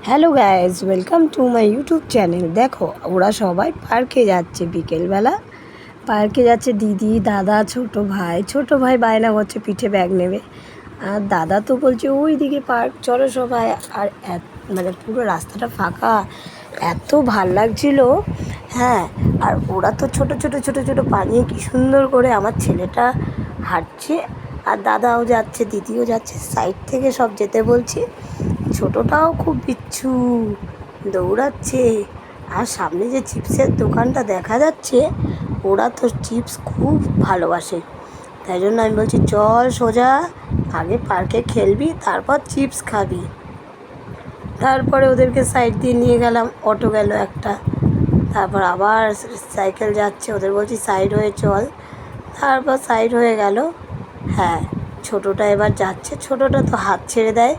Hello guys, welcome to my YouTube channel. দেখো ওরা সবাই পার্কে যাচ্ছে, বিকেলবেলা পার্কে যাচ্ছে। দিদি, দাদা, ছোট ভাই বায়না করছে পিঠে ব্যাগ নেবে। আর দাদা তো বলছে ওই দিকে পার্ক, চলো সবাই। আর মানে পুরো রাস্তাটা ফাঁকা, এত ভাল লাগছিল। হ্যাঁ, আর ওরা তো ছোট ছোট পা নিয়ে কী সুন্দর করে, আমার ছেলেটা হাঁটছে আর দাদাও যাচ্ছে, দিদিও যাচ্ছে, সাইড থেকে সব যেতে বলছি। ছোটটাও খুব বিচ্ছু, দৌড়াচ্ছে। আর সামনে যে চিপসের দোকানটা দেখা যাচ্ছে, ওরা তো চিপস খুব ভালোবাসে। তাই জন্য আমি বলছি চল সোজা, আগে পার্কে খেলবি, তারপর চিপস খাবি। তারপরে ওদেরকে সাইড দিয়ে নিয়ে গেলাম, অটো গেল একটা, তারপর আবার সাইকেল যাচ্ছে, ওদের বলছি সাইড হয়ে চল, তারপর সাইড হয়ে গেল। হ্যাঁ, ছোটোটা এবার যাচ্ছে, ছোটোটা তো হাত ছেড়ে দেয়।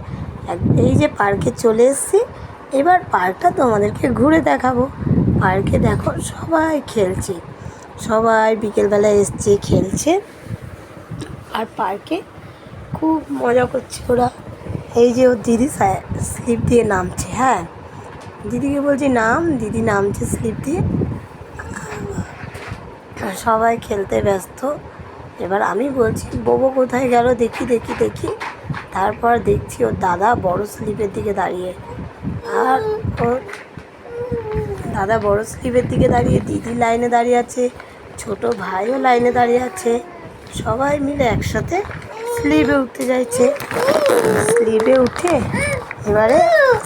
এই যে পার্কে চলে এসেছি, এবার পার্কটা তোমাদেরকে ঘুরে দেখাবো। পার্কে দেখো সবাই খেলছে, সবাই বিকেলবেলা এসছে খেলছে, আর পার্কে খুব মজা করছে ওরা। এই যে ওর দিদি স্লিপ দিয়ে নামছে। হ্যাঁ, দিদিকে বলছি নাম, দিদি নামছে স্লিপ দিয়ে। সবাই খেলতে ব্যস্ত। এবার আমি বলছি বোবো কোথায় গেল, দেখি। তারপর দেখছি ওর দাদা বড় স্লিপের দিকে দাঁড়িয়ে, আর ওর দাদা বড় স্লিপের দিকে দাঁড়িয়ে, দিদি লাইনে দাঁড়িয়ে আছে, ছোট ভাইও লাইনে দাঁড়িয়ে আছে। সবাই মিলে একসাথে স্লিপে উঠতে যাচ্ছে। স্লিপে উঠে এবারে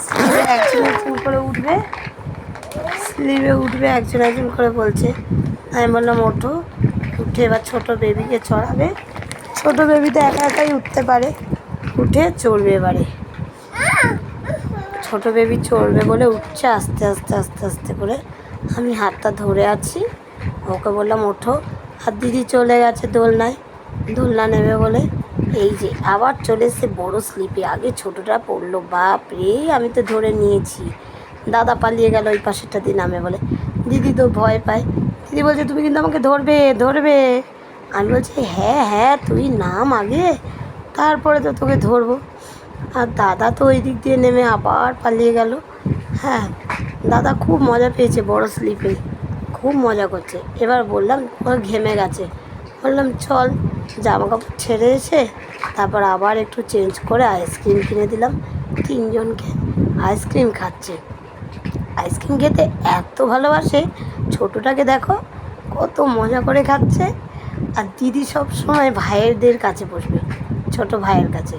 স্লিপে একজন করে উঠবে, একজন করে বলছে। আমি বললাম ওঠো। উঠে এবার ছোটো বেবিকে চড়াবে। ছোটো বেবি তো একা একাই উঠতে পারে, উঠে চড়বে। এবারে ছোটো বেবি চড়বে বলে উঠছে আস্তে করে। আমি হাতটা ধরে আছি, ওকে বললাম ওঠো। আর দিদি চলে গেছে দোলনা নেবে বলে। এই যে আবার চলে এসছে বড়ো স্লিপে। আগে ছোটোটা পড়লো, বাপ রে, আমি তো ধরে নিয়েছি। দাদা পালিয়ে গেল ওই পাশেরটা দিয়ে নামে বলে। দিদি তো ভয় পায়, দিদি বলছে তুমি কিন্তু আমাকে ধরবে। আমি বলছি হ্যাঁ তুই নাম আগে, তারপরে তো তোকে ধরবো। আর দাদা তো ওই দিক দিয়ে নেমে আবার পালিয়ে গেল। হ্যাঁ, দাদা খুব মজা পেয়েছে বড় স্লিপে, খুব মজা করছে। এবার বললাম ও ঘেমে গেছে, বললাম চল জামা কাপড় ছেড়ে এসে তারপর আবার একটু চেঞ্জ করে আইসক্রিম কিনে দিলাম। তিনজনকে আইসক্রিম খাচ্ছে। আইসক্রিম খেতে এত ভালোবাসে, ছোটোটাকে দেখো কত মজা করে খাচ্ছে। আর দিদি সব সময় ভাইয়েরদের কাছে বসবে, ছোট ভাইয়ের কাছে।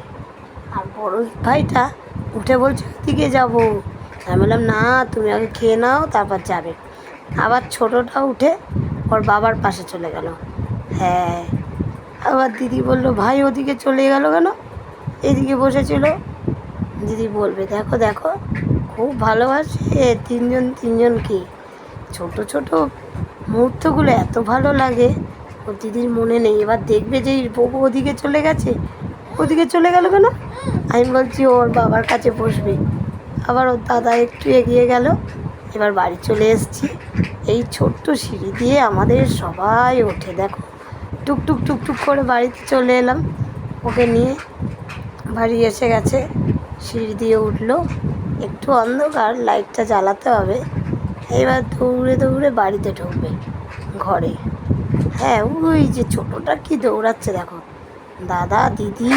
আর বড় ভাইটা উঠে বলছে ওদিকে যাবো। আমি বললাম না, তুমি আগে খেয়ে নাও তারপর যাবে। আবার ছোটোটা উঠে ওর বাবার পাশে চলে গেল। হ্যাঁ, আবার দিদি বলল ভাই ওদিকে চলে গেল কেন, এদিকে বসেছিল। দিদি বলবে দেখো খুব ভালোবাসে তিনজনকে। ছোট মুহূর্তগুলো এত ভালো লাগে, ওর দিদির মনে নেই। এবার দেখবে যে বউ ওদিকে চলে গেল কেন। আমি বলছি ওর বাবার কাছে বসবে। আবার ওর দাদা একটু এগিয়ে গেল। এবার বাড়ি চলে এসেছি। এই ছোট্ট সিঁড়ি দিয়ে আমাদের সবাই ওঠে, দেখো টুকটুক করে বাড়িতে চলে এলাম। ওকে নিয়ে বাড়ি এসে গেছে, সিঁড়ি দিয়ে উঠলো, একটু অন্ধকার, লাইটটা জ্বালাতে হবে। এবার দৌড়ে বাড়িতে ঢুকবে ঘরে। হ্যাঁ, ওই যে ছোটোটা কি দৌড়াচ্ছে দেখো, দাদা দিদি